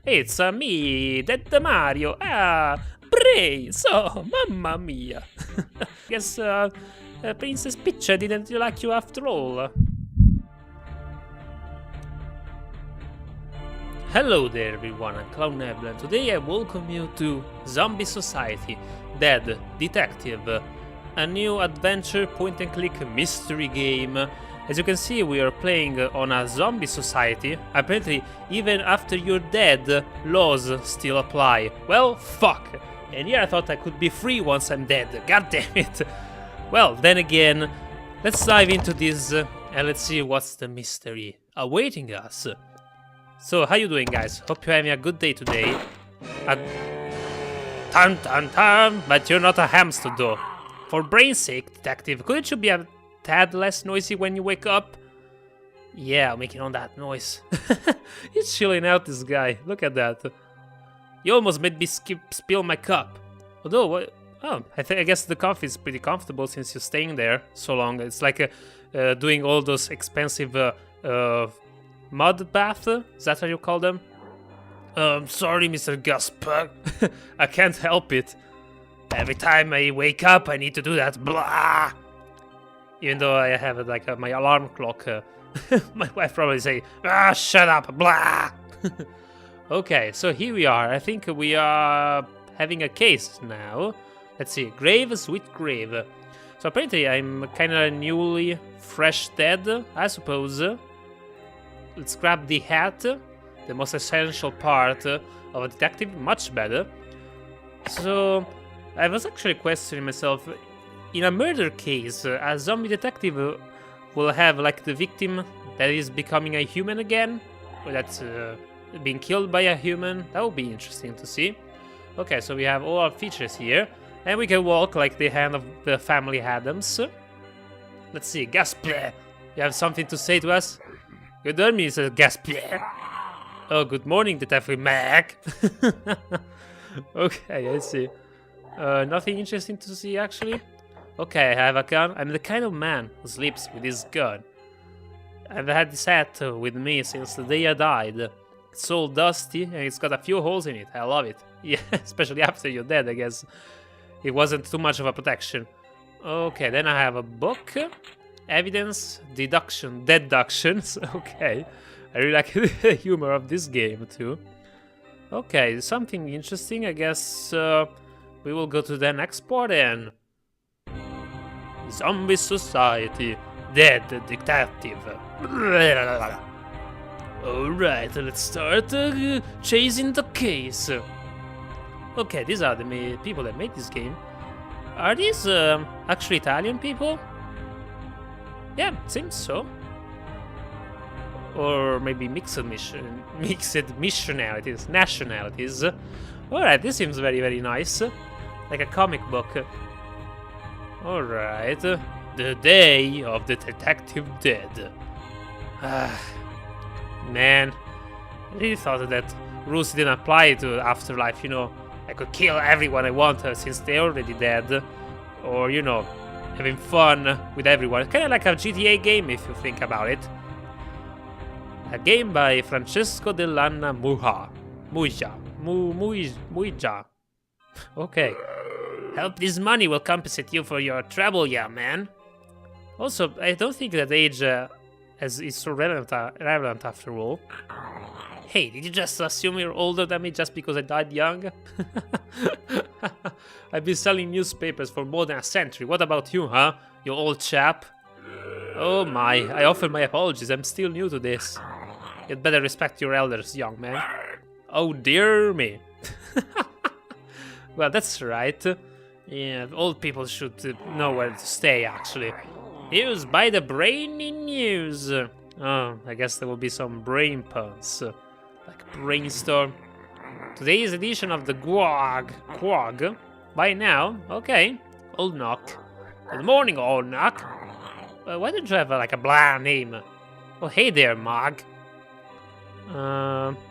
Hey, it's me, Dead Mario. Brains. Oh, mamma mia. Guess Princess Peach didn't like you after all. Hello there everyone, I'm Cloud Nebula, and today I welcome you to Zombie Society, Dead Detective, a new adventure point-and-click mystery game. As you can see, we are playing on a zombie society. Apparently, even after you're dead, laws still apply. Well, fuck! And here I thought I could be free once I'm dead, god damn it! Well, then again, let's dive into this and let's see what's the mystery awaiting us. So, how you doing, guys? Hope you're having a good day today. Tan tan tan, but you're not a hamster though. For brain's sake, detective, couldn't you be a tad less noisy when you wake up? Yeah, I'm making all that noise. He's chilling out, this guy. Look at that. You almost made me spill my cup. Although, what? Oh, I guess the coffee is pretty comfortable since you're staying there so long. It's like doing all those expensive mud bath? Is that how you call them? Sorry, Mr. Gusper. I can't help it. Every time I wake up, I need to do that. Blah! Even though I have like my alarm clock. My wife probably say, shut up, blah! Okay, so here we are. I think we are having a case now. Let's see, grave, sweet grave. So apparently I'm kinda newly fresh dead, I suppose. Let's grab the hat, the most essential part of a detective, much better. So, I was actually questioning myself, in a murder case, a zombie detective will have like the victim that is becoming a human again, or that's being killed by a human. That would be interesting to see. Okay, so we have all our features here, and we can walk like the hand of the family Adams. Let's see, Gaspar, you have something to say to us? Good morning, Mr. Gaspar. Oh, good morning, Detective Mac. Okay, I see. Nothing interesting to see, actually. Okay, I have a gun. I'm the kind of man who sleeps with his gun. I've had this hat with me since the day I died. It's all dusty and it's got a few holes in it. I love it. Yeah, especially after you're dead, I guess. It wasn't too much of a protection. Okay, then I have a book. Evidence, deductions. Okay, I really like the humor of this game too. Okay, something interesting. I guess we will go to the next part then. Zombie Society, Dead Detective. Alright, let's start chasing the case. Okay, these are the people that made this game. Are these actually Italian people? Yeah, seems so. Or maybe mixed nationalities. Alright, this seems very, very nice. Like a comic book. Alright. The Day of the Detective Dead. Man. I really thought that rules didn't apply to Afterlife, you know. I could kill everyone I want since they're already dead. Or, you know, having fun with everyone. Kind of like a GTA game if you think about it. A game by Francesco Dell'Anna Muija. Okay. Help this money will compensate you for your trouble, yeah, man. Also, I don't think that age is so relevant after all. Hey, did you just assume you're older than me just because I died young? I've been selling newspapers for more than a century. What about you, huh? You old chap? Oh my, I offer my apologies. I'm still new to this. You'd better respect your elders, young man. Oh dear me. Well, that's right. Yeah, old people should know where to stay, actually. Used by the brainy news. Oh, I guess there will be some brain puns. Like brainstorm. Today's edition of the Quag. By now? Okay. Old Knock. Good morning, Old Knock. Why don't you have like a blah name? Oh, hey there, Mog.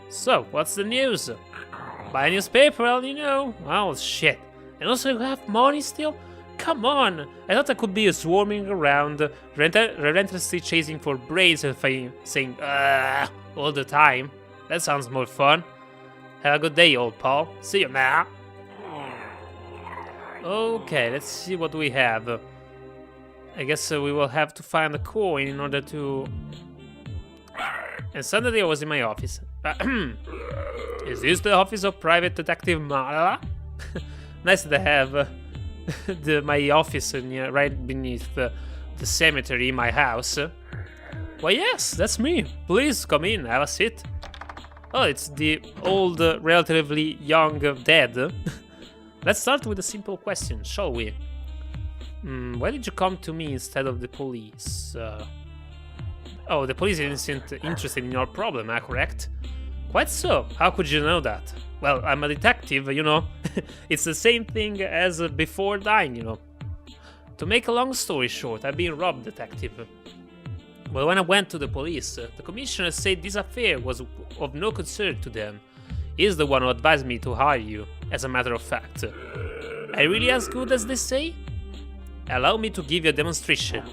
So, what's the news? Buy a newspaper, well, you know. Oh, shit. And also you have money still? Come on! I thought I could be swarming around, relentlessly chasing for brains and saying all the time. That sounds more fun. Have a good day, old pal. See you now. Okay, let's see what we have. I guess we will have to find a coin in order to... And suddenly I was in my office. Is this the office of Private Detective Mala? Nice to have my office right beneath the cemetery in my house. Why, yes, that's me. Please come in, have a seat. Oh, it's the old, relatively young dead. Let's start with a simple question, shall we? Why did you come to me instead of the police? Oh, the police isn't interested in your problem, am I correct? Quite so. How could you know that? Well, I'm a detective, you know. It's the same thing as before dying, you know. To make a long story short, I've been robbed, detective. Well, when I went to the police, the commissioner said this affair was of no concern to them. He's the one who advised me to hire you, as a matter of fact. Are you really as good as they say? Allow me to give you a demonstration.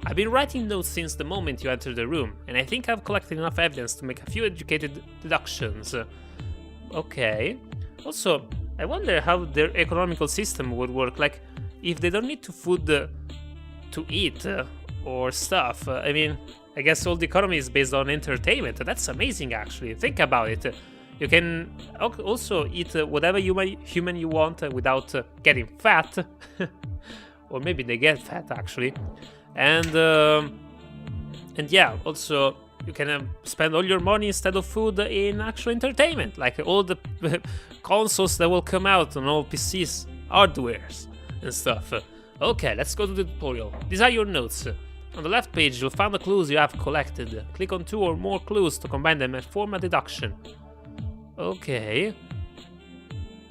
I've been writing notes since the moment you entered the room, and I think I've collected enough evidence to make a few educated deductions. Okay. Also, I wonder how their economical system would work, like, if they don't need food to eat or stuff. I mean, I guess all the economy is based on entertainment. That's amazing, actually. Think about it. You can also eat whatever human you want without getting fat. Or maybe they get fat, actually. And yeah, also you can spend all your money instead of food in actual entertainment, like all the consoles that will come out on all PCs, hardwares and stuff. Okay, let's go to the tutorial. These are your notes. On the left page, you'll find the clues you have collected. Click on 2 or more clues to combine them and form a deduction. Okay.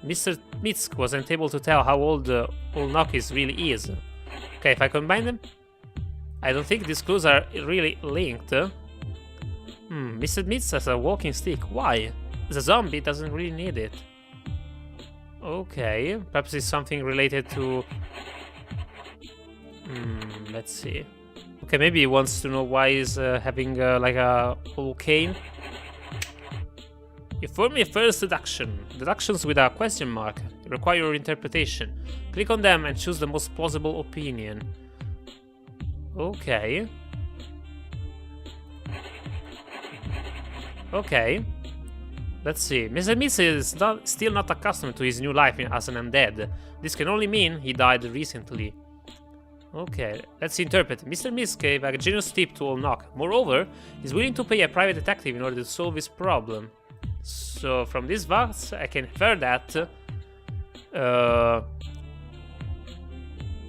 Mr. Mitsk wasn't able to tell how old old Nokis really is. Okay, if I combine them, I don't think these clues are really linked. Mr. Mitsk has a walking stick. Why? The zombie doesn't really need it. Okay, perhaps it's something related to... let's see. Okay, maybe he wants to know why he's having like a volcano. You form your first deduction. Deductions with a question mark require your interpretation. Click on them and choose the most plausible opinion. Okay. Okay. Let's see. Mr. Mitz is still not accustomed to his new life as an undead. This can only mean he died recently. Okay, let's interpret. Mr. Mitz gave a generous tip to Old Nock. Moreover, he's willing to pay a private detective in order to solve his problem. So, from this verse, I can infer that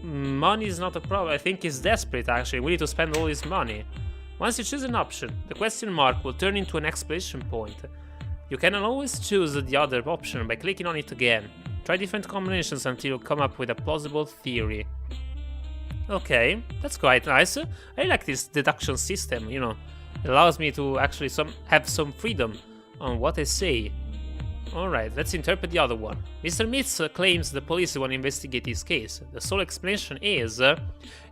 money is not a problem. I think he's desperate, actually, willing to spend all his money. Once you choose an option, the question mark will turn into an exclamation point. You can always choose the other option by clicking on it again. Try different combinations until you come up with a plausible theory. Okay, that's quite nice. I like this deduction system, you know. It allows me to actually have some freedom on what I say. Alright, let's interpret the other one. Mr. Mitz claims the police want to investigate his case. The sole explanation is...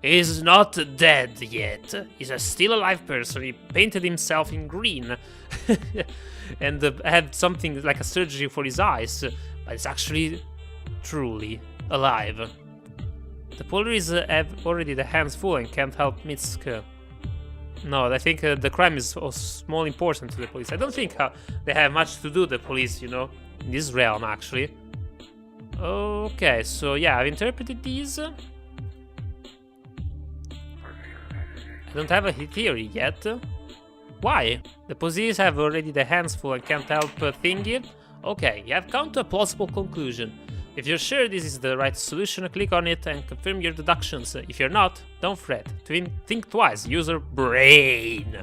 he's not dead yet. He's a still alive person. He painted himself in green. And had something like a surgery for his eyes. But it's actually truly alive. The police have already the hands full and can't help Mitsk. No, I think the crime is of small importance to the police. I don't think they have much to do, the police, you know, in this realm, actually. Okay, so yeah, I've interpreted these. I don't have a theory yet. Why? The police have already the hands full and can't help thinking. Okay, you have come to a plausible conclusion. If you're sure this is the right solution, click on it and confirm your deductions. If you're not, don't fret. Think twice, use your brain.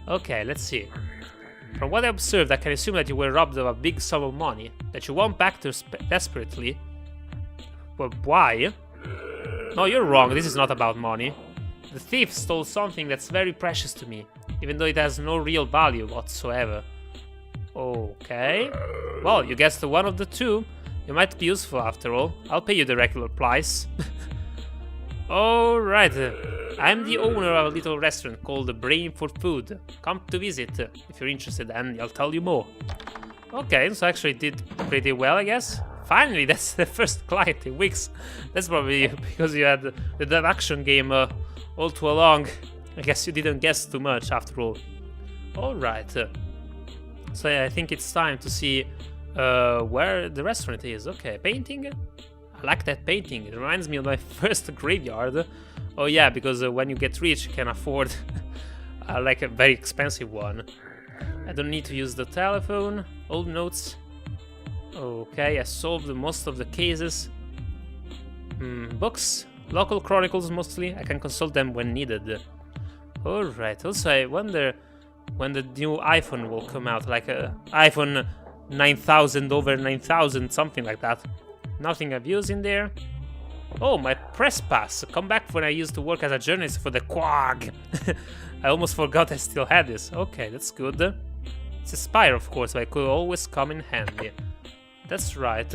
Okay, let's see. From what I observed, I can assume that you were robbed of a big sum of money, that you want back desperately. But why? No, you're wrong, this is not about money. The thief stole something that's very precious to me, even though it has no real value whatsoever. Okay. Well, you guessed one of the two. You might be useful after all. I'll pay you the regular price. Alright. I'm the owner of a little restaurant called the Brain for Food. Come to visit if you're interested and I'll tell you more. Okay, so actually did pretty well, I guess. Finally, that's the first client in weeks. That's probably because you had the deduction game all too long. I guess you didn't guess too much after all. Alright. So yeah, I think it's time to see where the restaurant is. Okay, painting. I like that painting. It reminds me of my first graveyard. Oh yeah, because when you get rich, you can afford like a very expensive one. I don't need to use the telephone. Old notes. Okay, I solved most of the cases. Books. Local chronicles mostly. I can consult them when needed. Alright, also I wonder when the new iPhone will come out. Like a iPhone 9000 over 9000, something like that. Nothing I've used in there. Oh, my press pass. Come back when I used to work as a journalist for the Quag. I almost forgot I still had this. Okay, that's good. It's a spire, of course, so I could always come in handy. That's right.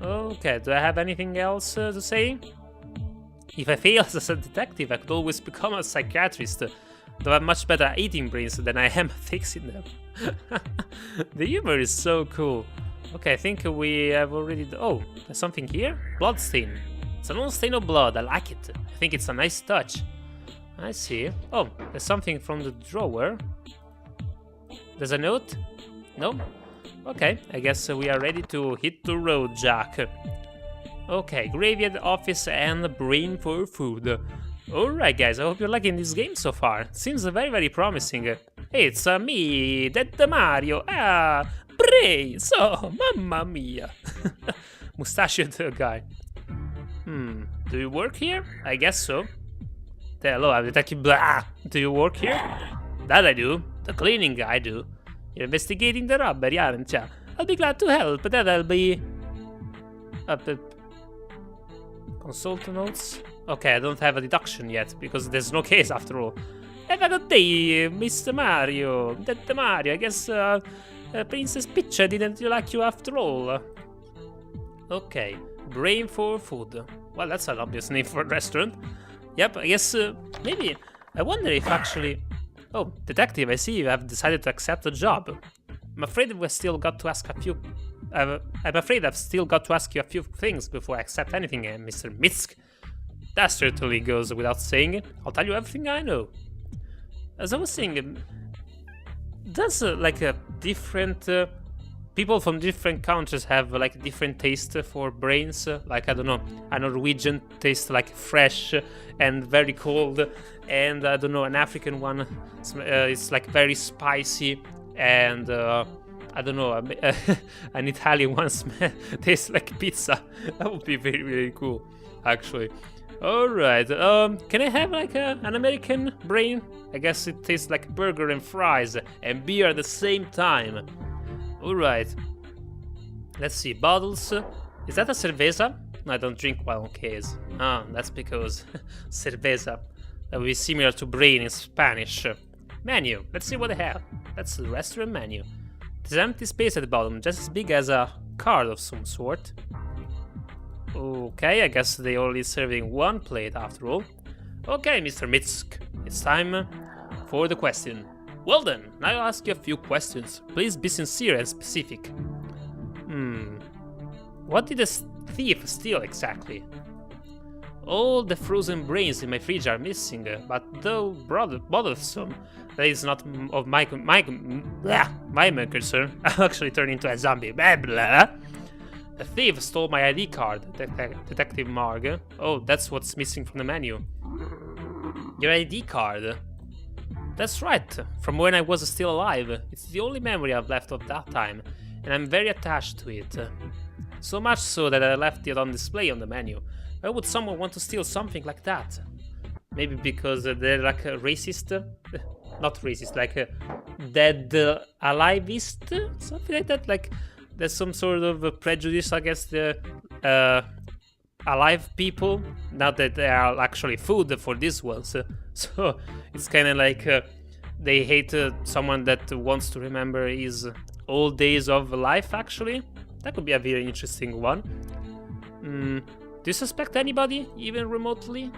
Okay, do I have anything else to say? If I fail as a detective, I could always become a psychiatrist. Though I'm much better at eating brains than I am fixing them. The humor is so cool. Okay, I think we have already... Oh, there's something here? Bloodstain. It's an old stain of blood, I like it. I think it's a nice touch. I see. Oh, there's something from the drawer. There's a note? No? Okay, I guess we are ready to hit the road, Jack. Okay, graveyard, office, and brain for food. Alright guys, I hope you're liking this game so far. Seems very promising. Hey, it's me, Dead Mario. Brain, so, mamma mia. Mustachioed guy. Do you work here? I guess so. Hello, I'm Detective Blah. Do you work here? That I do. The cleaning I do. You're investigating the robbery, aren't ya? I'll be glad to help, but that'll be... Consult notes? Okay, I don't have a deduction yet, because there's no case after all. Have a good day, Mr. Mario. Dead Mario, I guess Princess Peach didn't like you after all. Okay, brain for food. Well, that's an obvious name for a restaurant. Yep, I guess maybe... I wonder if actually... Oh, detective, I see you have decided to accept the job. I'm afraid we've still got to ask a few... I'm afraid I've still got to ask you a few things before I accept anything, Mr. Mitsk. That certainly goes without saying. I'll tell you everything I know. As I was saying, does like a different... people from different countries have like different taste for brains. Like, I don't know, a Norwegian tastes like fresh and very cold, and I don't know, an African one it's like very spicy, and I don't know, an Italian one tastes like pizza. That would be very cool, actually. Alright, can I have like an American brain? I guess it tastes like burger and fries and beer at the same time. Alright, let's see, bottles. Is that a cerveza? No, I don't drink while on case. Ah, that's because cerveza. That would be similar to brain in Spanish. Menu, let's see what they have. That's the restaurant menu. There's an empty space at the bottom, just as big as a card of some sort. Okay, I guess they're only serving one plate after all. Okay, Mr. Mitsk, it's time for the question. Well then, now I'll ask you a few questions. Please be sincere and specific. What did the thief steal exactly? All the frozen brains in my fridge are missing, but though bothersome, that is not of my main concern. I'll actually turn into a zombie. Blah, blah. The thief stole my ID card, Detective Marg. Oh, that's what's missing from the menu. Your ID card? That's right, from when I was still alive. It's the only memory I've left of that time, and I'm very attached to it. So much so that I left it on display on the menu. Why would someone want to steal something like that? Maybe because they're like a racist? Not racist, like a dead aliveist? Something like that? Like there's some sort of prejudice against the alive people, not that they are actually food for these ones. So it's kind of like they hate someone that wants to remember his old days of life, actually. That could be a very interesting one. Do you suspect anybody, even remotely?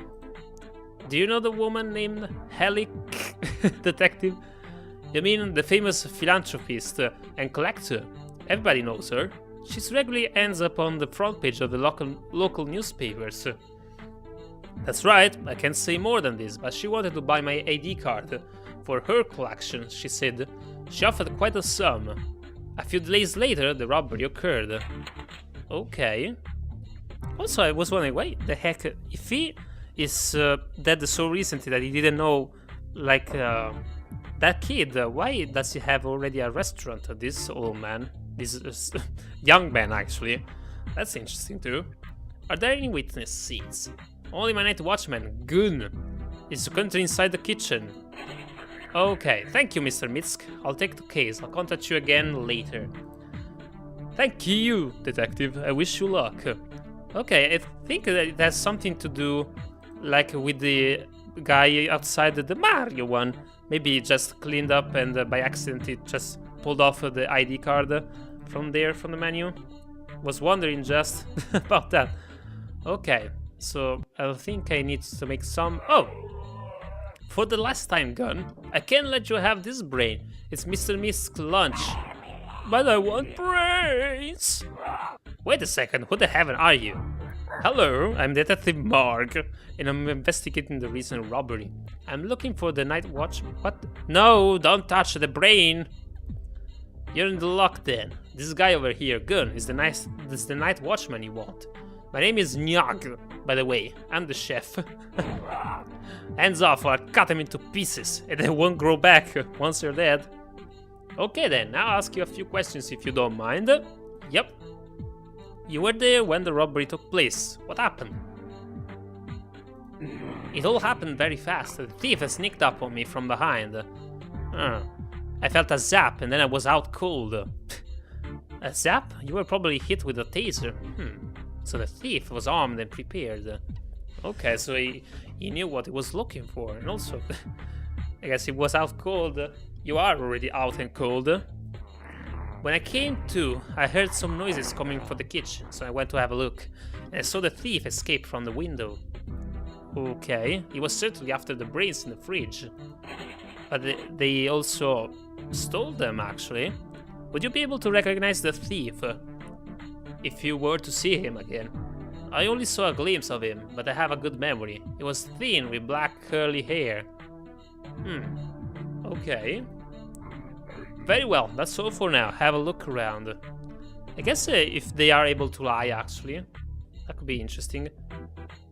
Do you know the woman named Helic, Detective? You mean the famous philanthropist and collector? Everybody knows her. She regularly ends up on the front page of the local newspapers. That's right, I can't say more than this, but she wanted to buy my ID card for her collection, she said. She offered quite a sum. A few days later, the robbery occurred. Okay. Also, I was wondering, wait, the heck, if he is dead so recently that he didn't know, like, that kid, why does he have already a restaurant, this old man? This young man, actually. That's interesting, too. Are there any witness seats? Only my night watchman, Gun, is currently inside the kitchen. Okay, thank you, Mr. Mitsk. I'll take the case. I'll contact you again later. Thank you, detective. I wish you luck. Okay, I think that it has something to do, like, with the guy outside the Mario one. Maybe he just cleaned up and by accident he just pulled off the ID card from there, from the menu. Was wondering just about that. Okay, so I think I need to make some... Oh! For the last time, Gun, I can't let you have this brain. It's Mr. Mist's lunch. But I want brains! Wait a second, who the heaven are you? Hello, I'm Detective Mark, and I'm investigating the recent robbery. I'm looking for the night watch... What? No, don't touch the brain! You're in the lock then. This guy over here, Gun, is the night watchman you want. My name is Nyag, by the way. I'm the chef. Hands off or I'll cut him into pieces, and they won't grow back once you're dead. Okay then, now I'll ask you a few questions if you don't mind. Yep. You were there when the robbery took place. What happened? It all happened very fast. The thief sneaked up on me from behind. I felt a zap and then I was out cold. A zap? You were probably hit with a taser. So the thief was armed and prepared. Okay, so he knew what he was looking for, and also, I guess he was out cold. You are already out and cold. When I came to, I heard some noises coming from the kitchen, so I went to have a look, and I saw the thief escape from the window. Okay, he was certainly after the brains in the fridge. But they also stole them, actually. Would you be able to recognize the thief if you were to see him again? I only saw a glimpse of him, but I have a good memory. He was thin with black curly hair. Okay. Very well, that's all for now. Have a look around. I guess if they are able to lie, actually. That could be interesting.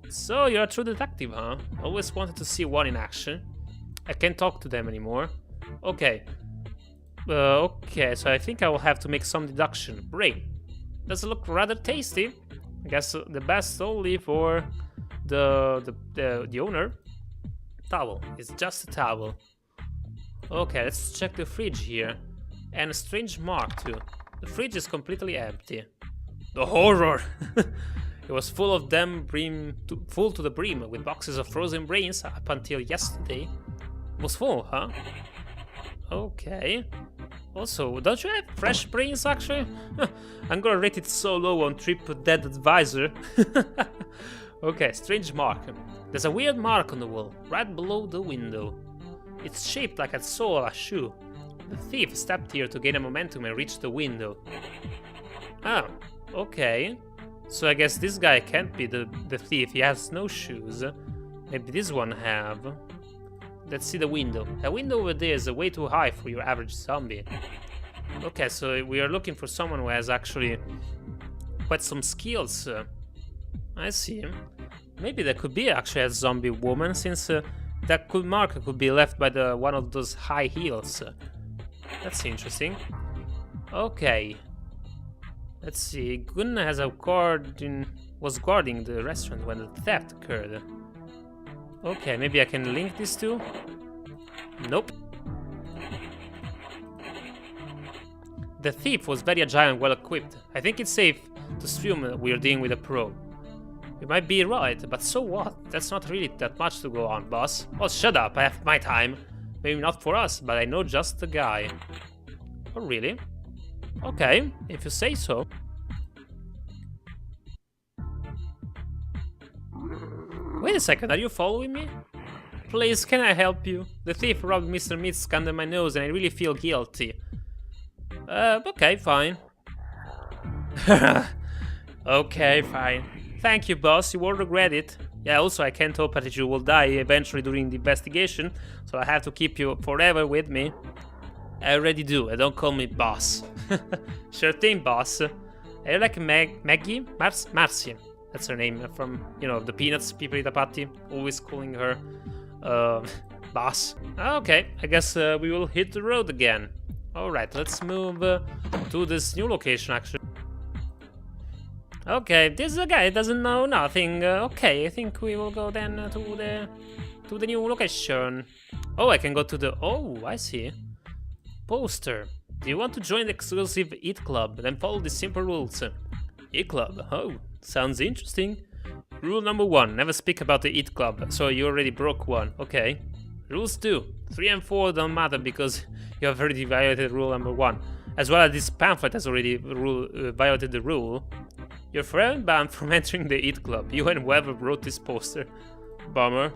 So, you're a true detective, huh? Always wanted to see one in action. I can't talk to them anymore. Okay. Okay, so I think I will have to make some deduction. Brain. Does it look rather tasty? I guess the best only for the owner. Towel. It's just a towel. Okay, let's check the fridge here. And a strange mark too. The fridge is completely empty. The horror! It was full of them full to the brim with boxes of frozen brains up until yesterday. It was full, huh? Okay. Also, don't you have fresh brains actually? I'm gonna rate it so low on Trip Dead Advisor. Okay, strange mark. There's a weird mark on the wall, right below the window. It's shaped like a sole of a shoe. The thief stepped here to gain a momentum and reach the window. Oh, okay. So I guess this guy can't be the thief, he has no shoes. Maybe this one have. Let's see the window. The window over there is way too high for your average zombie. Okay, so we are looking for someone who has actually quite some skills. I see. Maybe there could be actually a zombie woman, since that mark could be left by one of those high heels. That's interesting. Okay. Let's see. Gun has was guarding the restaurant when the theft occurred. Okay, maybe I can link these two? Nope. The thief was very agile and well equipped. I think it's safe to assume we're dealing with a pro. You might be right, but so what? That's not really that much to go on, boss. Oh, shut up, I have my time. Maybe not for us, but I know just the guy. Oh, really? Okay, if you say so. Wait a second, are you following me? Please, can I help you? The thief robbed Mr. Mitsk under my nose and I really feel guilty. Okay, fine. Okay, fine. Thank you, boss. You won't regret it. Yeah, also, I can't hope that you will die eventually during the investigation, so I have to keep you forever with me. I already do. Don't call me boss. Sure thing, boss. I like Maggie? Marcy. That's her name from, you know, the Peanuts, Pippi Patty. Always calling her boss. Okay, I guess we will hit the road again. Alright, let's move to this new location, actually. Okay, this guy doesn't know nothing. Okay, I think we will go then to the new location. Oh, I can go to the... Oh, I see. Poster. Do you want to join the exclusive Eat Club? Then follow the simple rules. Eat Club. Oh, sounds interesting. Rule number 1. Never speak about the Eat Club. So you already broke one. Okay. Rules 2. 3 and 4 don't matter because you have already violated rule number 1. As well as this pamphlet has already violated the rule. You're forever banned from entering the Eat Club. You and whoever wrote this poster. Bummer.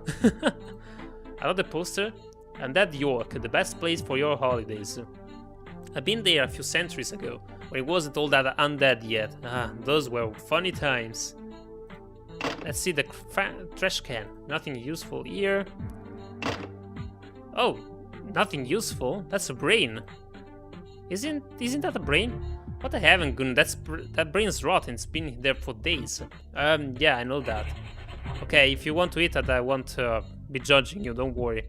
Another poster? And that York, the best place for your holidays. I've been there a few centuries ago, when it wasn't all that undead yet. Ah, those were funny times. Let's see the trash can. Nothing useful here. Oh, nothing useful? That's a brain. Isn't that a brain? What the heaven, Gun? That brain's rotten. It's been there for days. Yeah, I know that. Okay, if you want to eat it, I won't be judging you. Don't worry.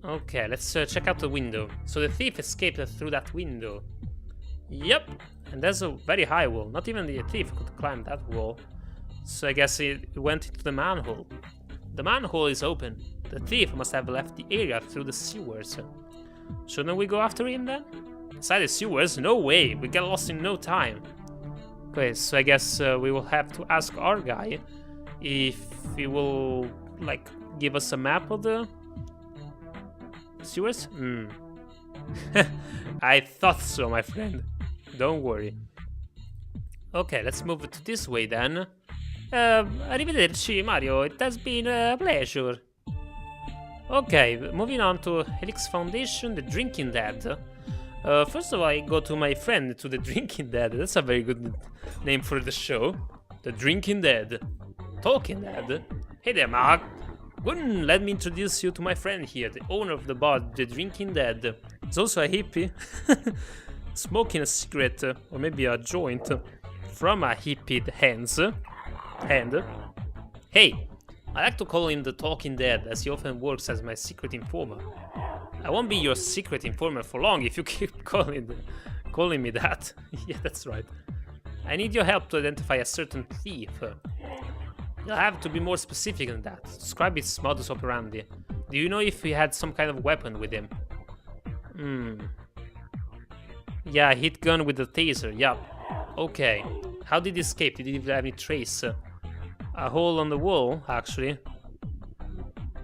Okay, let's check out the window. So the thief escaped through that window. Yep, and there's a very high wall. Not even the thief could climb that wall. So I guess it went into the manhole. The manhole is open. The thief must have left the area through the sewers. Shouldn't we go after him then? Inside the sewers? No way, we get lost in no time. Okay, so I guess we will have to ask our guy if he will, like, give us a map of the sewers? I thought so, my friend. Don't worry. Okay, let's move to this way then. Arrivederci, Mario. It has been a pleasure. Okay, moving on to Helix Foundation, the Drinking Dead. First of all, I go to my friend, to the Drinking Dead. That's a very good name for the show. The Drinking Dead. Talking Dead. Hey there, Mark. Let me introduce you to my friend here, the owner of the bar, the Drinking Dead. He's also a hippie. Smoking a cigarette, or maybe a joint, from a hippie hand. Hey, I like to call him the Talking Dead, as he often works as my secret informer. I won't be your secret informer for long if you keep calling me that. Yeah, that's right. I need your help to identify a certain thief. You'll have to be more specific than that. Describe his modus operandi. Do you know if he had some kind of weapon with him? Yeah, a hit gun with a taser, yup. Okay. How did he escape? Did he leave any trace? A hole on the wall, actually.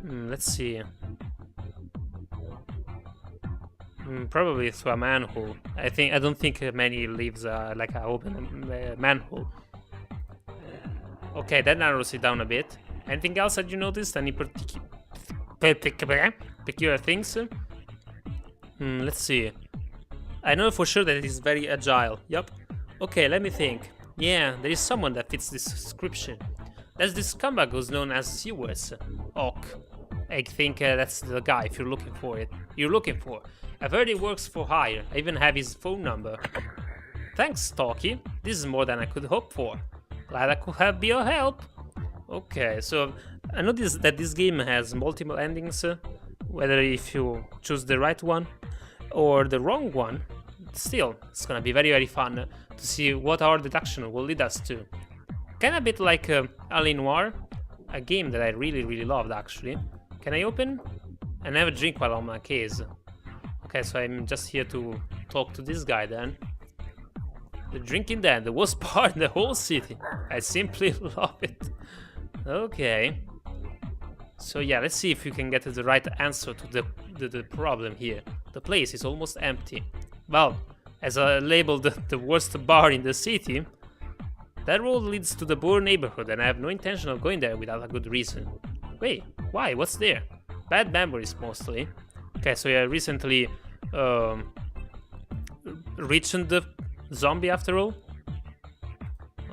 Let's see. Probably through a manhole. I don't think many leaves like an open manhole. Okay, that narrows it down a bit. Anything else that you noticed? Any peculiar things? Let's see. I know for sure that he's very agile. Yup. Okay, let me think. Yeah, there is someone that fits this description. There's this scumbag who's known as Sewers. Ock. I think that's the guy if you're looking for it. I've heard he works for hire. I even have his phone number. Thanks, Talkie. This is more than I could hope for. Glad I could be of help. Okay, so I noticed that this game has multiple endings. Whether if you choose the right one or the wrong one, still, it's gonna be very, very fun to see what our deduction will lead us to. Kinda a bit like Alien Noir, a game that I really, really loved actually. Can I open? I never drink while on my case. Okay, so I'm just here to talk to this guy then. The Drinking Dead, the worst part in the whole city. I simply love it. Okay. So yeah, let's see if you can get the right answer to the problem here. The place is almost empty. Well, as I labeled the worst bar in the city, that road leads to the poor neighborhood and I have no intention of going there without a good reason. Wait, why? What's there? Bad memories mostly. Okay, so I recently reached the zombie after all.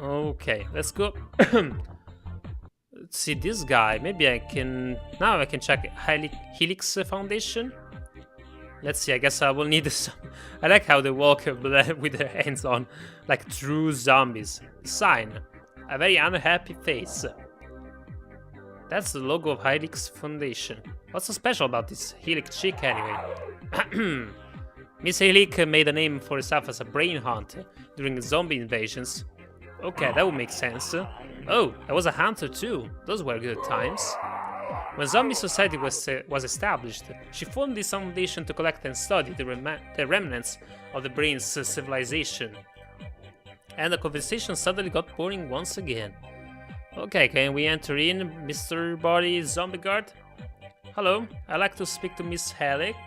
Okay, let's go. Let's see this guy. Maybe I can... Now I can check Helix Foundation. Let's see, I guess I will need some... I like how they walk with their hands on, like true zombies. Sign. A very unhappy face. That's the logo of Helix Foundation. What's so special about this Helix chick anyway? Miss Helix made a name for herself as a brain hunter during the zombie invasions. Okay, that would make sense. Oh, I was a hunter too. Those were good times. When Zombie Society was established, she formed this foundation to collect and study the remnants of the brain's civilization. And the conversation suddenly got boring once again. Okay, can we enter in, Mr. Body Zombie Guard? Hello, I'd like to speak to Miss Helix.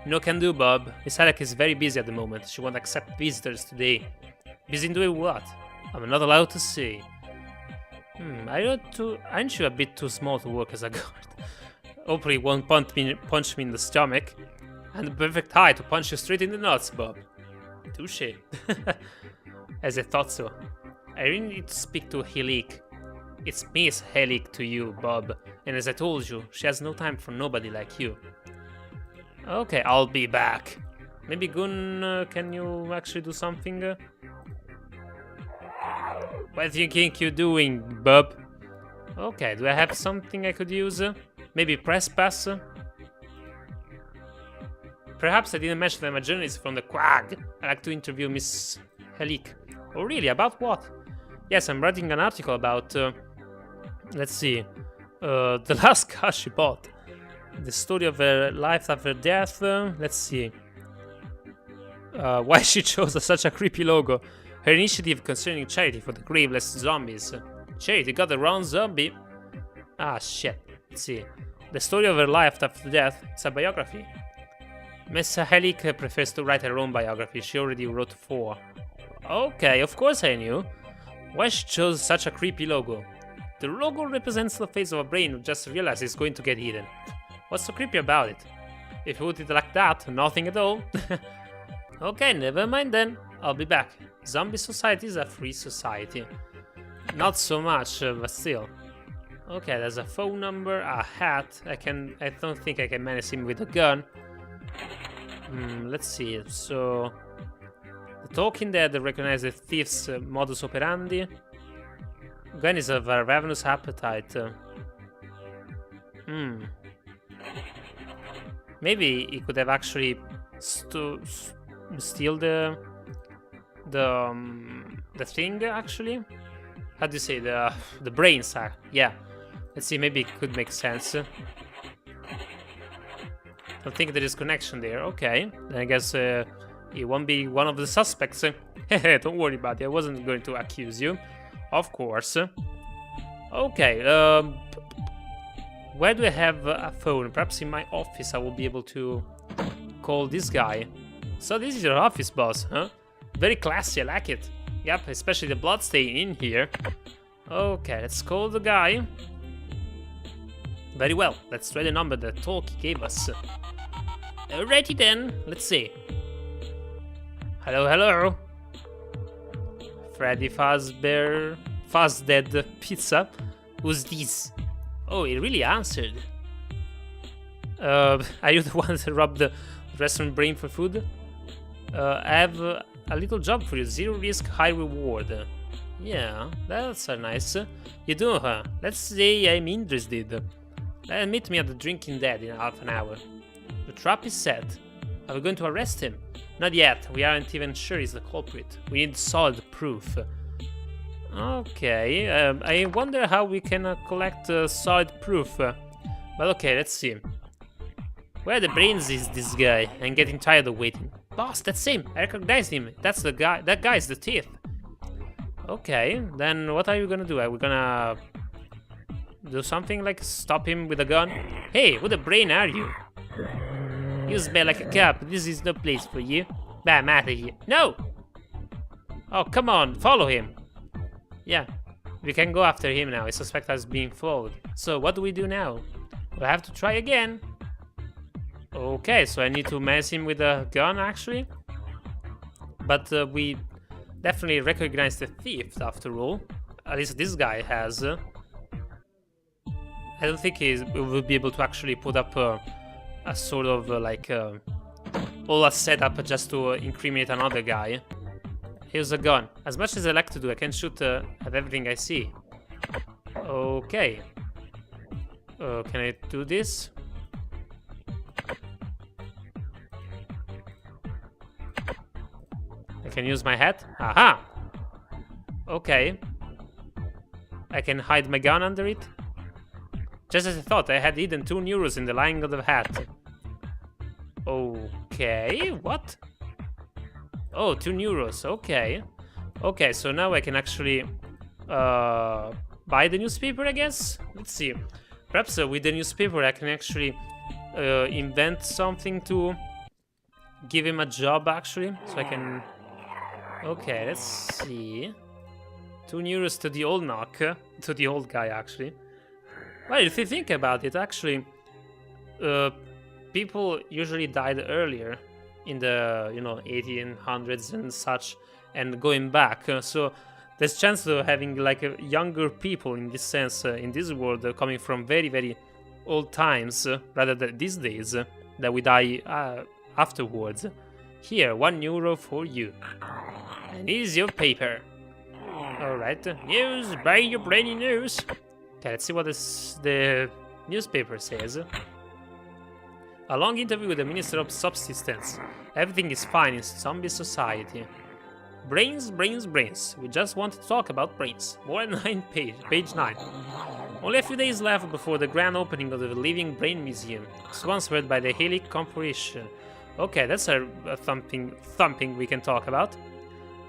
No can do, Bob. Miss Helix is very busy at the moment. She won't accept visitors today. Busy doing what? I'm not allowed to say. Aren't you a bit too small to work as a guard? Hopefully it won't punch me in the stomach. And the perfect height to punch you straight in the nuts, Bob. Touché. As I thought so. I really need to speak to Helix. It's Miss Helix to you, Bob. And as I told you, she has no time for nobody like you. Okay, I'll be back. Maybe Gun, can you actually do something? What do you think you're doing, Bob? Okay, do I have something I could use? Maybe press pass? Perhaps I didn't mention that I'm a journalist from the Quag. I'd like to interview Miss Helix. Oh really, about what? Yes, I'm writing an article about, let's see, the last car she bought. The story of her life after death, let's see. Why she chose such a creepy logo. Her initiative concerning charity for the graveless zombies. Charity got the wrong zombie. Ah, shit. Let's see. The story of her life after death. It's a biography. Miss Helix prefers to write her own biography. She already wrote 4. Okay, of course I knew. Why she chose such a creepy logo? The logo represents the face of a brain who just realized it's going to get eaten. What's so creepy about it? If you put it like that, nothing at all. Okay, never mind then. I'll be back. Zombie Society is a free society. Not so much, but still. Okay, there's a phone number, a hat. I don't think I can manage him with a gun. Let's see. So, the Talking Dead recognizes the thief's modus operandi. Gun is of a ravenous appetite. Maybe he could have actually steal the thing, actually. How do you say, the brain sack? Yeah. Let's see, maybe it could make sense. I think there is connection there. Okay, then I guess he won't be one of the suspects. Don't worry about it, I wasn't going to accuse you. Of course. Okay, where do I have a phone? Perhaps in my office I will be able to call this guy. So this is your office, boss, huh? Very classy, I like it. Yep, especially the bloodstain in here. Okay, let's call the guy. Very well, let's try the number that Talkie gave us. Alrighty then, let's see. Hello, hello. Freddy Fazbear... Fazdead Pizza? Who's this? Oh, he really answered. Are you the one that robbed the restaurant brain for food? I have a little job for you. 0 risk, high reward. Yeah, that's nice. You do, huh? Let's say I'm interested. Meet me at the Drinking Dead in half an hour. The trap is set. Are we going to arrest him? Not yet. We aren't even sure he's the culprit. We need solid proof. Okay, I wonder how we can collect solid proof. But okay, let's see. Where the brains is this guy? I'm getting tired of waiting. Boss, that's him. I recognize him. That's the guy. That guy's the thief. Okay, then what are you gonna do? Are we gonna do something like stop him with a gun? Hey, what a brain are you? You smell like a cop. This is no place for you. Bah, I'm out of here. No! Oh, come on, follow him. Yeah, we can go after him now. I suspect us being followed. So what do we do now? We'll have to try again. Okay, so I need to mess him with a gun, actually. But we definitely recognize the thief after all. At least this guy has. I don't think he will be able to actually put up a sort of all a setup just to incriminate another guy. Here's a gun. As much as I like to do, I can shoot at everything I see. Okay. Can I do this? I can use my hat? Aha! Okay. I can hide my gun under it? Just as I thought, I had hidden 2 euros in the lining of the hat. Okay, what? Oh, 2 euros, okay. Okay, so now I can actually buy the newspaper, I guess? Let's see. Perhaps with the newspaper I can actually invent something to give him a job, actually. So I can... Okay, let's see. 2 euros to the old knock, to the old guy, actually. Well, if you think about it, actually, people usually died earlier in the 1800s and such, and going back. So there's chance of having like younger people in this sense in this world coming from very, very old times rather than these days that we die afterwards. Here, 1 euro for you. And here's your paper. Alright, news, buy your brainy news. Okay, let's see what the newspaper says. A long interview with the Minister of Subsistence. Everything is fine in zombie society. Brains, brains, brains. We just want to talk about brains. More than 9 page 9. Only a few days left before the grand opening of the Living Brain Museum, sponsored by the Helic Corporation. Okay, that's a thumping we can talk about.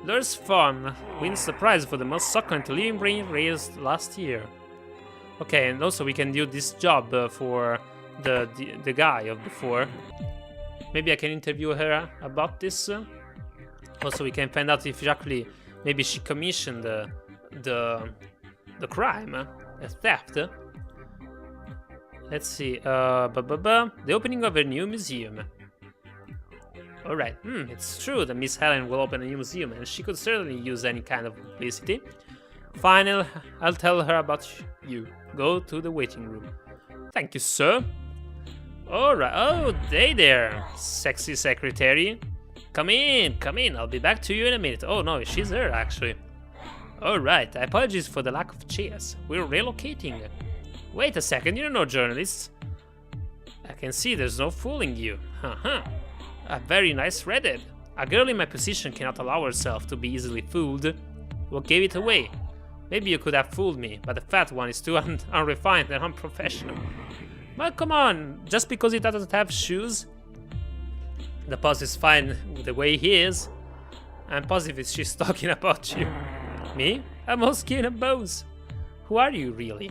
Lurs Farm wins the prize for the most succulent living brain raised last year. Okay, and also we can do this job for the guy of before. Maybe I can interview her about this. Also, we can find out if actually maybe she commissioned the crime, the theft. Let's see. The opening of a new museum. Alright, it's true that Miss Helen will open a new museum, and she could certainly use any kind of publicity. Fine, I'll tell her about you. Go to the waiting room. Thank you, sir. Alright, oh, hey there, sexy secretary. Come in, I'll be back to you in a minute. Oh no, she's there actually. Alright, I apologize for the lack of chairs. We're relocating. Wait a second, you're no journalist. I can see there's no fooling you. Haha. A very nice redhead. A girl in my position cannot allow herself to be easily fooled. What gave it away? Maybe you could have fooled me, but the fat one is too unrefined and unprofessional. But come on, just because he doesn't have shoes? The boss is fine the way he is. I'm positive she's talking about you. Me? I'm all skin and bones. Who are you, really?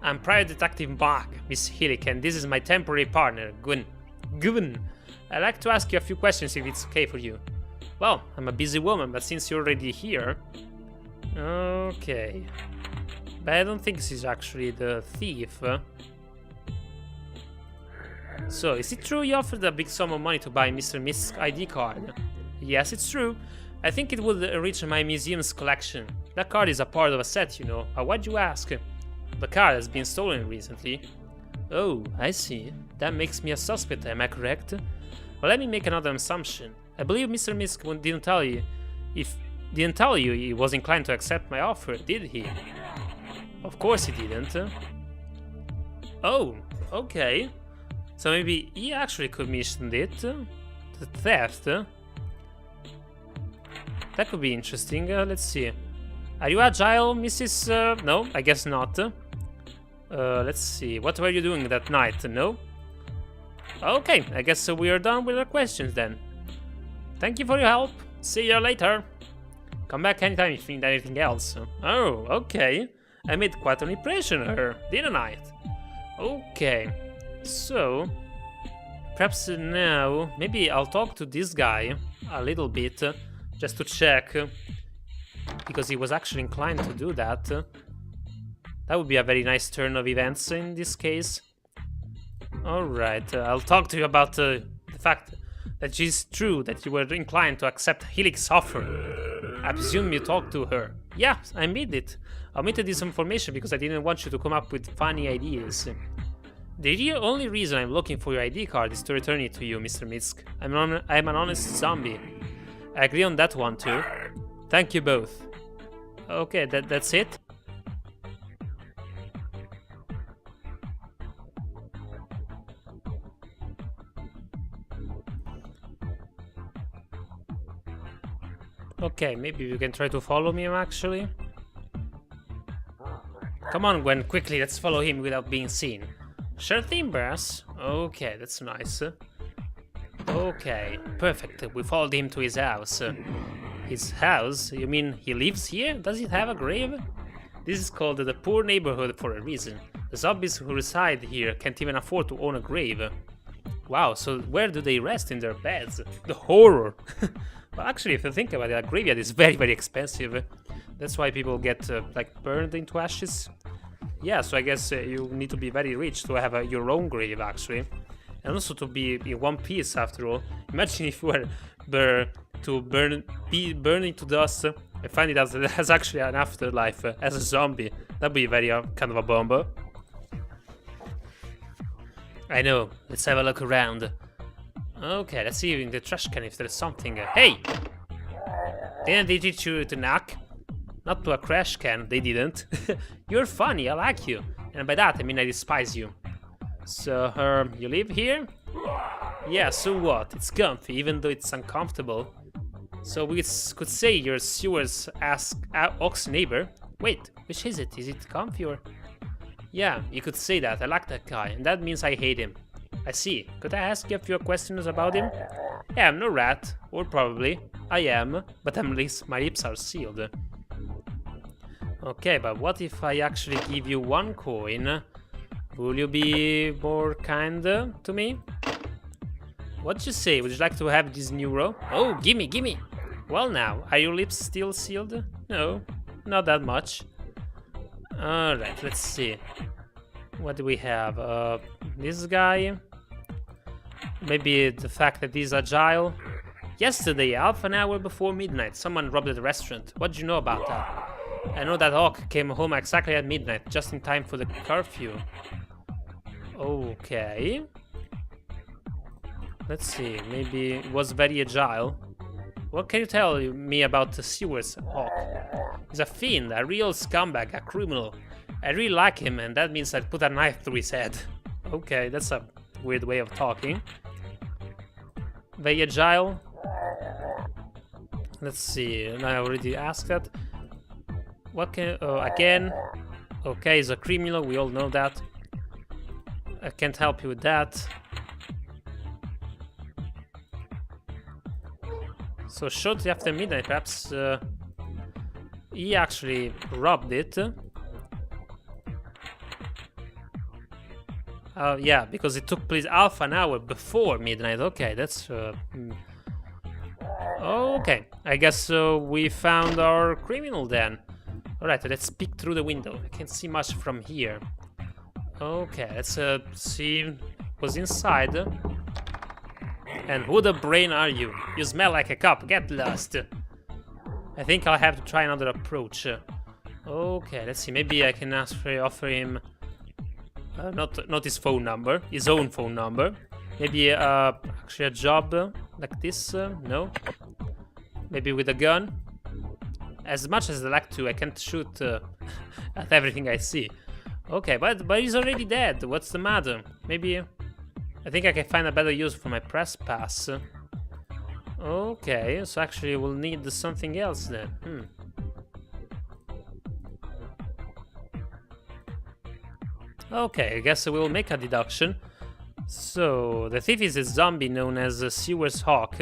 I'm Private Detective Mark, Miss Hillick, and this is my temporary partner, Gwen. I'd like to ask you a few questions if it's okay for you. Well, I'm a busy woman, but since you're already here... Okay... But I don't think she's actually the thief. So, is it true you offered a big sum of money to buy Mr. Mist's ID card? Yes, it's true. I think it would enrich my museum's collection. That card is a part of a set, you know. Why'd you ask? The card has been stolen recently. Oh, I see. That makes me a suspect, am I correct? Well, let me make another assumption. I believe Mr. Misk didn't tell you he was inclined to accept my offer, did he? Of course he didn't. Oh, okay. So maybe he actually commissioned it. The theft. That could be interesting. Let's see. Are you agile, Mrs. No, I guess not. Let's see. What were you doing that night? No? Okay, I guess we are done with our questions then. Thank you for your help. See you later. Come back anytime if you need anything else. Oh, okay. I made quite an impression on her, didn't I? Okay. So, perhaps now, maybe I'll talk to this guy a little bit, just to check, because he was actually inclined to do that. That would be a very nice turn of events in this case. Alright, I'll talk to you about the fact that it's true that you were inclined to accept Helic's offer. I presume you talked to her. Yeah, I made it. I omitted this information because I didn't want you to come up with funny ideas. The only reason I'm looking for your ID card is to return it to you, Mr. Mitsk. I'm an honest zombie. I agree on that one too. Thank you both. Okay, that's it? Okay, maybe you can try to follow me actually. Come on, Gwen, quickly, let's follow him without being seen. Sure thing, Brass. Okay, that's nice. Okay, perfect. We followed him to his house. His house? You mean he lives here? Does it have a grave? This is called the poor neighborhood for a reason. The zombies who reside here can't even afford to own a grave. Wow, so where do they rest in their beds? The horror! Well, actually, if you think about it, a graveyard is very, very expensive. That's why people get, like, burned into ashes. Yeah, so I guess you need to be very rich to have your own grave, actually. And also to be in one piece, after all. Imagine if you were to burn into dust and find it as actually an afterlife as a zombie. That'd be very kind of a bomb. I know, let's have a look around. Okay, let's see in the trash can if there's something. Hey! Didn't they teach you to knock? Not to a trash can, they didn't. You're funny, I like you. And by that I mean I despise you. So, you live here? Yeah, so what? It's comfy, even though it's uncomfortable. So we could say you're Sewer's ox neighbor. Wait, which is it? Is it comfy or...? Yeah, you could say that. I like that guy, and that means I hate him. I see. Could I ask you a few questions about him? Yeah, I'm no rat. Or probably. I am, but at least my lips are sealed. Okay, but what if I actually give you 1 coin? Will you be more kind to me? What'd you say? Would you like to have this new row? Oh, gimme, gimme! Well now, are your lips still sealed? No, not that much. Alright, let's see. What do we have? This guy? Maybe the fact that he's agile? Yesterday, half an hour before midnight, someone robbed the restaurant. What do you know about that? I know that Hawk came home exactly at midnight, just in time for the curfew. Okay. Let's see, maybe it was very agile. What can you tell me about the Sewer's Hawk? He's a fiend, a real scumbag, a criminal. I really like him, and that means I'd put a knife through his head. Okay, that's a weird way of talking. Very agile. Let's see, I already asked that. What can... Oh, again. Okay, he's a criminal, we all know that. I can't help you with that. So shortly after midnight, perhaps he actually robbed it. Yeah, because it took place half an hour before midnight. Okay, that's... Okay, I guess we found our criminal then. Alright, let's peek through the window. I can't see much from here. Okay, let's see what's inside. And who the brain are you? You smell like a cop, get lost. I think I'll have to try another approach. Okay, let's see, maybe I can offer him... not his phone number, his own phone number. Maybe actually a job like this, no? Maybe with a gun? As much as I like to, I can't shoot at everything I see. Okay, but he's already dead, what's the matter? Maybe... I think I can find a better use for my press pass. Okay, so actually we'll need something else then. Okay, I guess we'll make a deduction. So, the thief is a zombie known as Sewer's Hawk.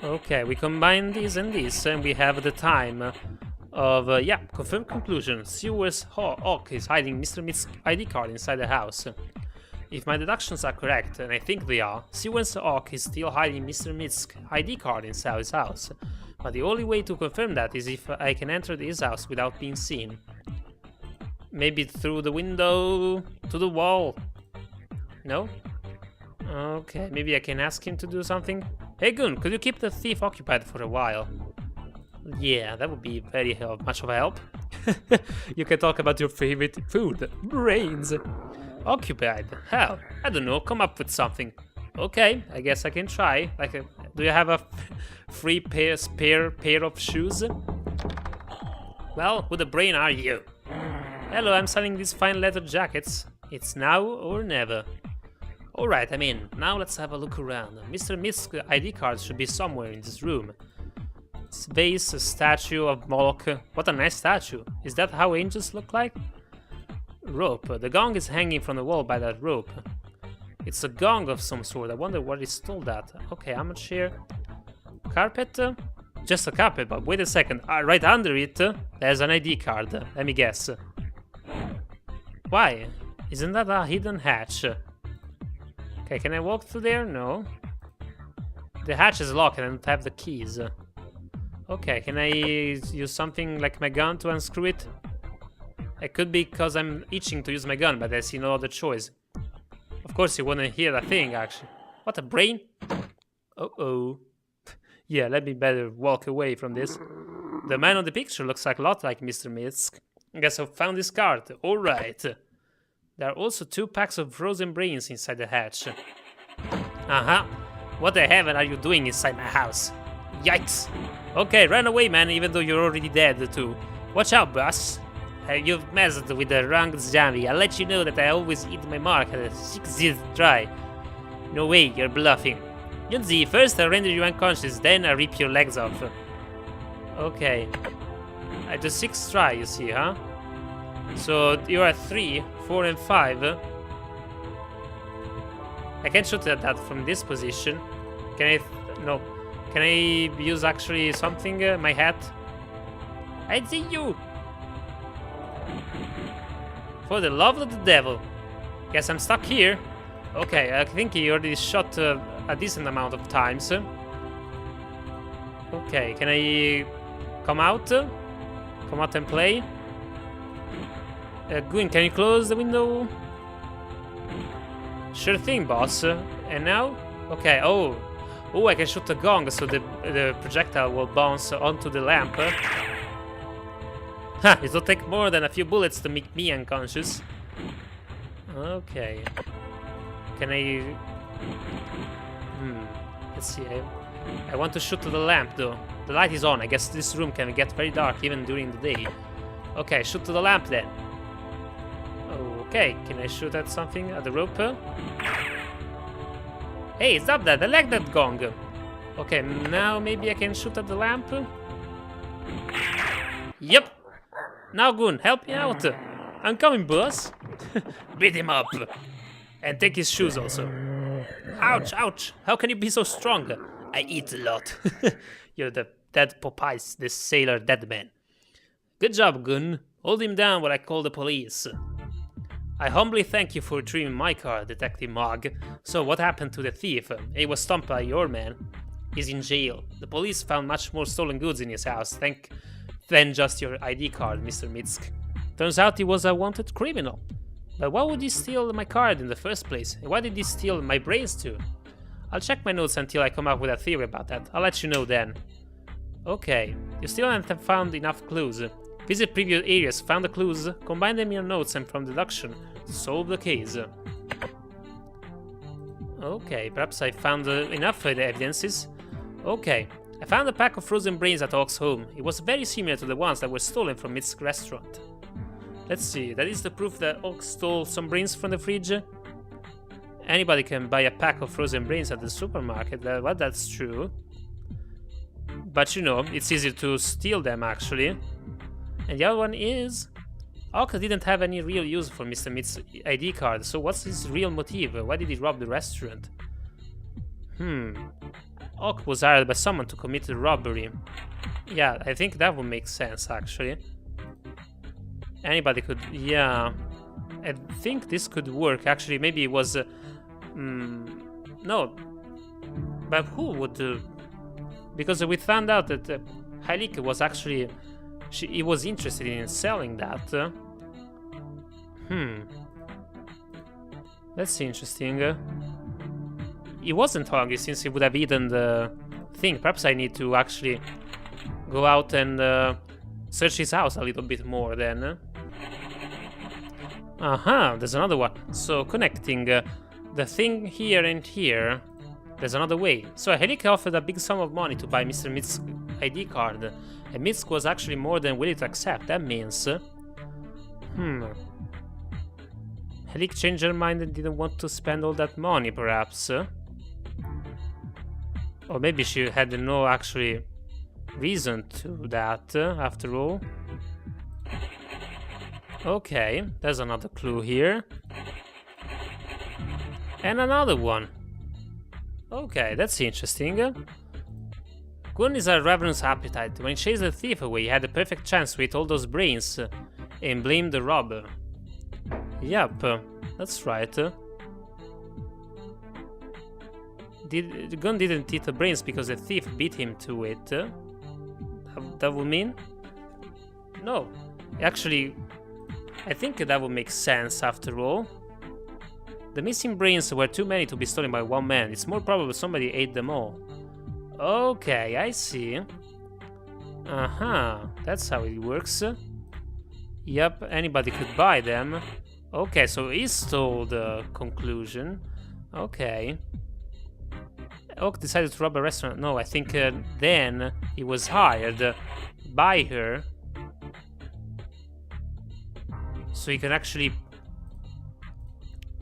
Okay, we combine this and this, and we have the time of, yeah, confirmed conclusion. Sewer's Hawk is hiding Mr. Mitsk's ID card inside the house. If my deductions are correct, and I think they are, Sewer's Hawk is still hiding Mr. Mitsk's ID card inside his house. But the only way to confirm that is if I can enter his house without being seen. Maybe through the window, to the wall. No? Okay, maybe I can ask him to do something. Hey Gun, could you keep the thief occupied for a while? Yeah, that would be very much of a help. You can talk about your favorite food, brains. Occupied? Hell, I don't know, come up with something. Okay, I guess I can try. Like, do you have a free spare pair of shoes? Well, who the brain are you? Hello, I'm selling these fine leather jackets. It's now or never. Alright, I'm in. Now let's have a look around. Mr. Misk's ID card should be somewhere in this room. Vase, a statue of Moloch. What a nice statue. Is that how angels look like? Rope. The gong is hanging from the wall by that rope. It's a gong of some sort. I wonder what he stole that. Okay, how much here? Carpet? Just a carpet, but wait a second. Right under it, there's an ID card. Let me guess. Why? Isn't that a hidden hatch? Okay, can I walk through there? No. The hatch is locked and I don't have the keys. Okay, can I use something like my gun to unscrew it? It could be because I'm itching to use my gun, but I see no other choice. Of course you wouldn't hear a thing, actually. What, a brain? Uh-oh. Yeah, let me better walk away from this. The man on the picture looks like a lot like Mr. Misk. I guess I found this card. Alright. There are also 2 packs of frozen brains inside the hatch. Uh-huh. What the heaven are you doing inside my house? Yikes. Okay, run away, man, even though you're already dead, too. Watch out, boss. You've messed with the wrong zombie. I'll let you know that I always eat my mark at the 6th try. No way, you're bluffing. Yunzi, first I'll render you unconscious, then I'll rip your legs off. Okay. At the 6th try, you see, huh? So you're at 3, 4, and 5. I can shoot at that from this position. Can I... no. Can I use actually something? My hat? I see you! For the love of the devil. Guess I'm stuck here. Okay, I think he already shot a decent amount of times. Okay, can I come out? Come out and play? Gwyn, can you close the window? Sure thing, boss. And now? Okay, oh, I can shoot a gong so the projectile will bounce onto the lamp. Ha! It'll take more than a few bullets to make me unconscious. Okay. Can I... let's see. I want to shoot to the lamp, though. The light is on. I guess this room can get very dark even during the day. Okay, shoot to the lamp then. Okay, can I shoot at something? At the rope? Hey, stop that! I like that gong! Okay, now maybe I can shoot at the lamp? Yep! Now, Gun, help me out! I'm coming, boss! Beat him up! And take his shoes also. Ouch, ouch! How can you be so strong? I eat a lot. You're the dead Popeyes, the sailor dead man. Good job, Gun. Hold him down while I call the police. I humbly thank you for retrieving my car, Detective Mog. So what happened to the thief? He was stomped by your man. He's in jail. The police found much more stolen goods in his house than just your ID card, Mr. Mitsk. Turns out he was a wanted criminal. But why would he steal my card in the first place? And why did he steal my brains too? I'll check my notes until I come up with a theory about that. I'll let you know then. Okay, you still haven't found enough clues. Visit previous areas, found the clues, combine them in your notes and from deduction to solve the case. Okay, perhaps I found enough evidences. Okay, I found a pack of frozen brains at Oak's home. It was very similar to the ones that were stolen from its restaurant. Let's see, that is the proof that Oak stole some brains from the fridge? Anybody can buy a pack of frozen brains at the supermarket, well, that's true. But you know, it's easy to steal them actually. And the other one is... Oak didn't have any real use for Mr. Mitz's ID card, so what's his real motive? Why did he rob the restaurant? Oak was hired by someone to commit the robbery. Yeah, I think that would make sense actually. Anybody could... yeah... I think this could work actually, maybe it was... no... But who would... because we found out that Heilik was actually... he was interested in selling that. That's interesting. He wasn't hungry since he would have eaten the thing. Perhaps I need to actually go out and search his house a little bit more then. There's another one. So connecting the thing here and here, there's another way. So Helik offered a big sum of money to buy Mr. Mitsk's ID card, and Mitsk was actually more than willing to accept. That means... Helik changed her mind and didn't want to spend all that money, perhaps. Or maybe she had no actually reason to that, after all. Okay, there's another clue here. And another one. Okay, that's interesting. Gun is a ravenous appetite. When he chased the thief away, he had the perfect chance to eat all those brains and blame the robber. Yep, that's right. The gun didn't eat the brains because the thief beat him to it. That would mean? No, actually, I think that would make sense after all. The missing brains were too many to be stolen by one man. It's more probable somebody ate them all. Okay, I see. That's how it works. Yep, anybody could buy them. Okay, so he stole the conclusion. Okay. Oak decided to rob a restaurant. No, I think then he was hired by her. So he can actually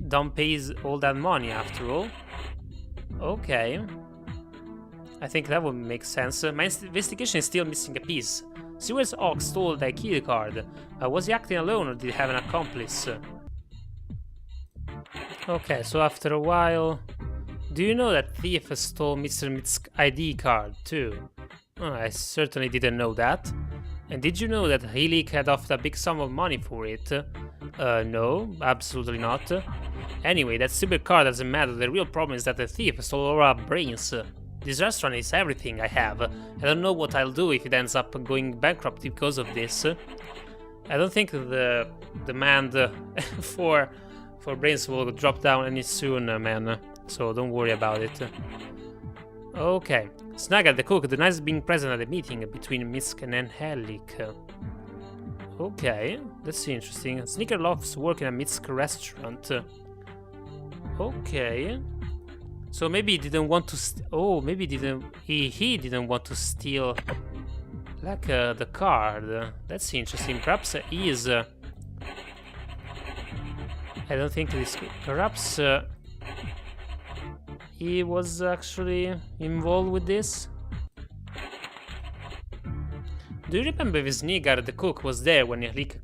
don't pay all that money after all. Okay. I think that would make sense. My investigation is still missing a piece. Sewell's Oak stole the key card. Was he acting alone or did he have an accomplice? Okay, so after a while... Do you know that thief stole Mr. Mitsk's ID card too? Oh, I certainly didn't know that. And did you know that Helik had offered a big sum of money for it? No, absolutely not. Anyway, that stupid card doesn't matter. The real problem is that the thief stole all our brains. This restaurant is everything I have. I don't know what I'll do if it ends up going bankrupt because of this. I don't think the demand for brains will drop down any soon, man. So don't worry about it. Okay. Snagger the cook denies being present at the meeting between Mitsk and Helik. Okay, that's interesting. Sneaker loves working at Mitsk restaurant. Okay. So maybe he didn't want to maybe he didn't want to steal like the card. That's interesting. Perhaps he is I don't think this perhaps he was actually involved with this. Do you remember if Sneaker the cook was there when Helik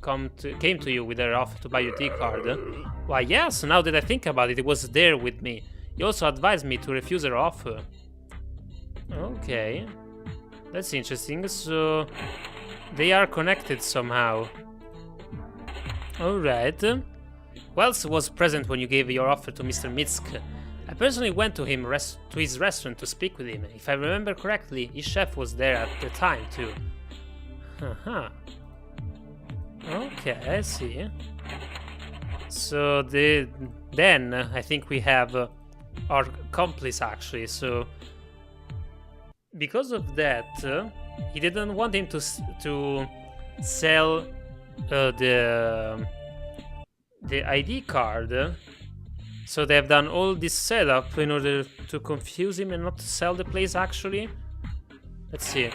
came to you with her offer to buy your tea card? Why yes, now that I think about it, he was there with me. He also advised me to refuse her offer. Okay, that's interesting. So they are connected somehow. Alright. Wells was present when you gave your offer to Mr. Mitsk. I personally went to his restaurant to speak with him. If I remember correctly, his chef was there at the time too. Okay, I see. So then I think we have our accomplice actually. So because of that, he didn't want him to sell the ID card. So they have done all this setup in order to confuse him and not to sell the place actually. Let's see.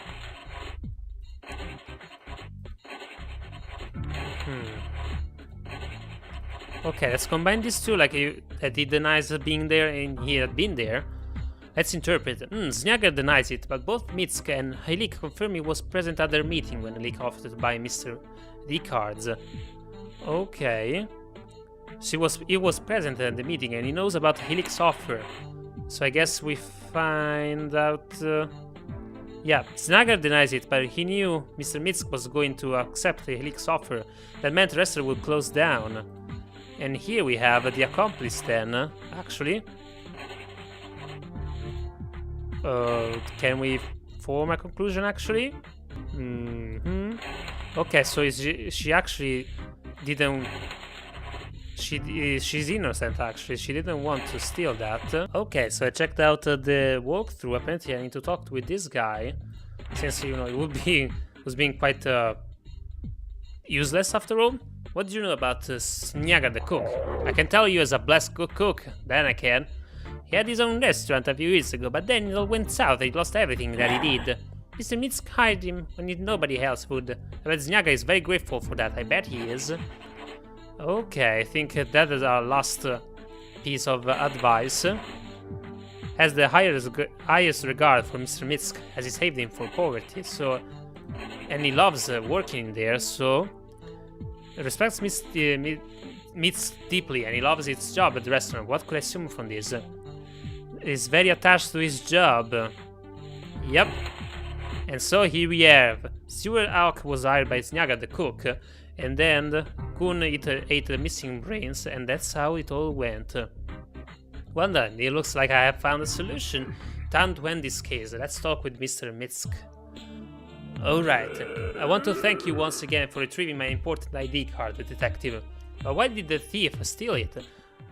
Okay, let's combine these two, like that he denies being there and he had been there. Let's interpret. Snagger denies it, but both Mitsk and Helik confirm he was present at their meeting when Helik offered to buy Mr. D cards. Okay. He was present at the meeting and he knows about Helik's offer. So I guess we find out... yeah, Snagger denies it, but he knew Mr. Mitsk was going to accept Helik's offer. That meant the restaurant would close down. And here we have the accomplice then, actually. Can we form a conclusion actually? Okay, so she actually didn't... She's innocent actually, she didn't want to steal that. Okay, so I checked out the walkthrough. Apparently I need to talk with this guy. since you know it was being quite useless after all. What do you know about Snjagar the cook? I can tell you as a blessed cook, then I can. He had his own restaurant a few years ago, but then it all went south. He lost everything that he did. Mr. Mitsk hired him when nobody else would. I bet Snjagar is very grateful for that. I bet he is. Okay, I think that is our last piece of advice. Has the highest regard for Mr. Mitsk, as he saved him from poverty. So, and he loves working there. So. Respects Mitsk deeply, and he loves his job at the restaurant. What could I assume from this? He's very attached to his job. Yep. And so here we have Stewart Auk was hired by Snjagar the cook, and then Kun ate the missing brains, and that's how it all went. Well done. It looks like I have found a solution. Time to end this case. Let's talk with Mr. Mitsk. Alright, I want to thank you once again for retrieving my important ID card, detective. But why did the thief steal it?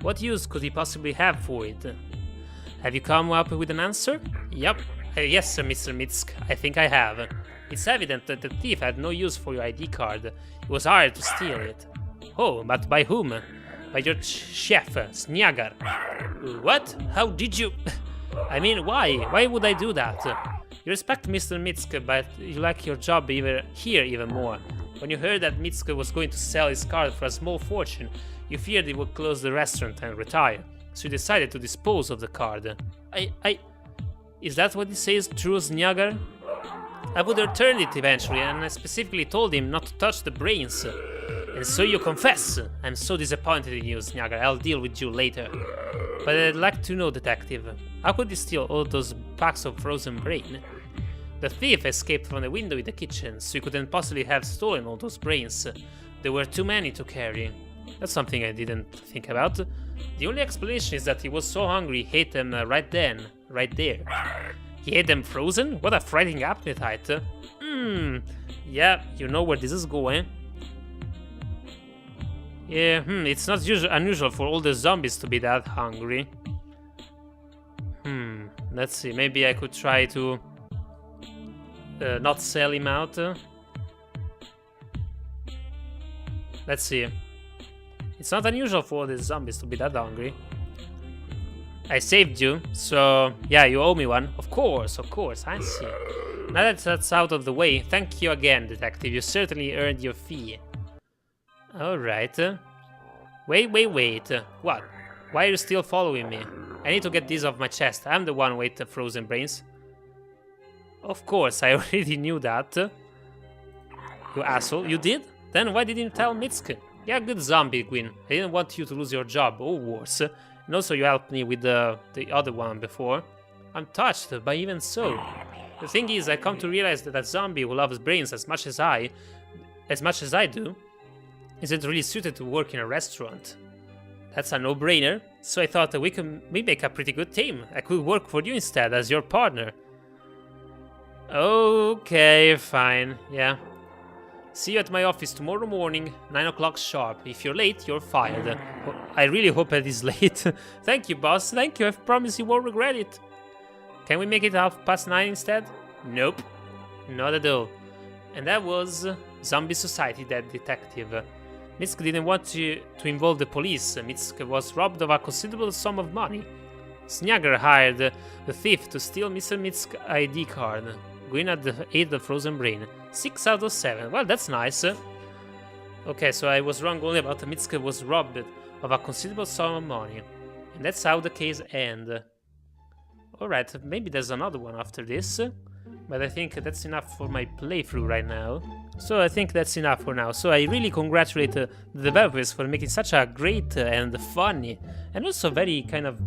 What use could he possibly have for it? Have you come up with an answer? Yep. Yes, sir, Mr. Mitsk, I think I have. It's evident that the thief had no use for your ID card. He was hired to steal it. Oh, but by whom? By your chef, Snjagar. What? How did you... I mean, why? Why would I do that? You respect Mr. Mitsk, but you like your job even more. When you heard that Mitsk was going to sell his card for a small fortune, you feared he would close the restaurant and retire, so you decided to dispose of the card. Is that what he says, true, Snjagar? I would return it eventually, and I specifically told him not to touch the brains. And so you confess. I'm so disappointed in you, Snjagar. I'll deal with you later. But I'd like to know, detective, how could you steal all those packs of frozen brain? The thief escaped from the window in the kitchen, so he couldn't possibly have stolen all those brains. There were too many to carry. That's something I didn't think about. The only explanation is that he was so hungry he ate them right then, right there. He ate them frozen? What a frightening appetite. Yeah, you know where this is going. Yeah, it's not unusual for all the zombies to be that hungry. Let's see, maybe I could try to not sell him out. Let's see. It's not unusual for all the zombies to be that hungry. I saved you, so yeah, you owe me one. Of course, I see. Now that that's out of the way, thank you again, detective. You certainly earned your fee. Alright. Wait. What? Why are you still following me? I need to get these off my chest. I'm the one who ate the frozen brains. Of course, I already knew that. You asshole. You did? Then why didn't you tell Mitsk? Yeah, good zombie, Gwyn. I didn't want you to lose your job, or worse. And also you helped me with the other one before. I'm touched, but even so. The thing is, I come to realize that a zombie who loves brains as much as I do, isn't really suited to work in a restaurant. That's a no-brainer, so I thought that we make a pretty good team. I could work for you instead as your partner. Okay, fine, yeah. See you at my office tomorrow morning, 9 o'clock sharp. If you're late, you're fired. I really hope it is late. Thank you, boss, thank you, I promise you won't regret it. Can we make it 9:30 instead? Nope, not at all. And that was Zombie Society, that detective. Mitsk didn't want to involve the police. Mitsk was robbed of a considerable sum of money. Snjagar hired the thief to steal Mr. Mitsk's ID card. Gwyn ate the frozen brain. 6 out of 7. Well, that's nice. Okay, so I was wrong only about Mitsk was robbed of a considerable sum of money. And that's how the case ends. Alright, maybe there's another one after this. But I think that's enough for my playthrough right now. So I think that's enough for now. So I really congratulate the developers for making such a great and funny and also very kind of,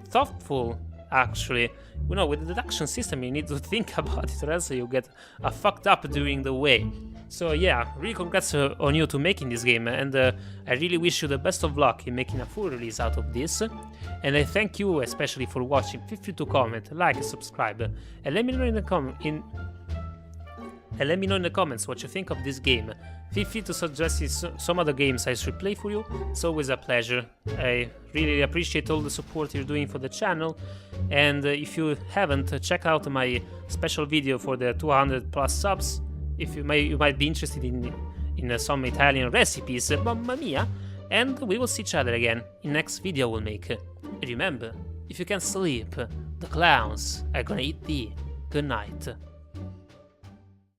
thoughtful, actually. With the deduction system you need to think about it or else you get fucked up during the way. So yeah, really congrats on you to making this game, and I really wish you the best of luck in making a full release out of this. And I thank you especially for watching. Feel free to comment, like and subscribe, and let me know in the and let me know in the comments what you think of this game. Feel free to suggest some other games I should play for you. It's always a pleasure. I really appreciate all the support you're doing for the channel, and if you haven't, check out my special video for the 200 plus subs. If you might be interested in some Italian recipes, mamma mia, and we will see each other again in next video we'll make. Remember, if you can sleep, the clowns are gonna eat thee. Good night.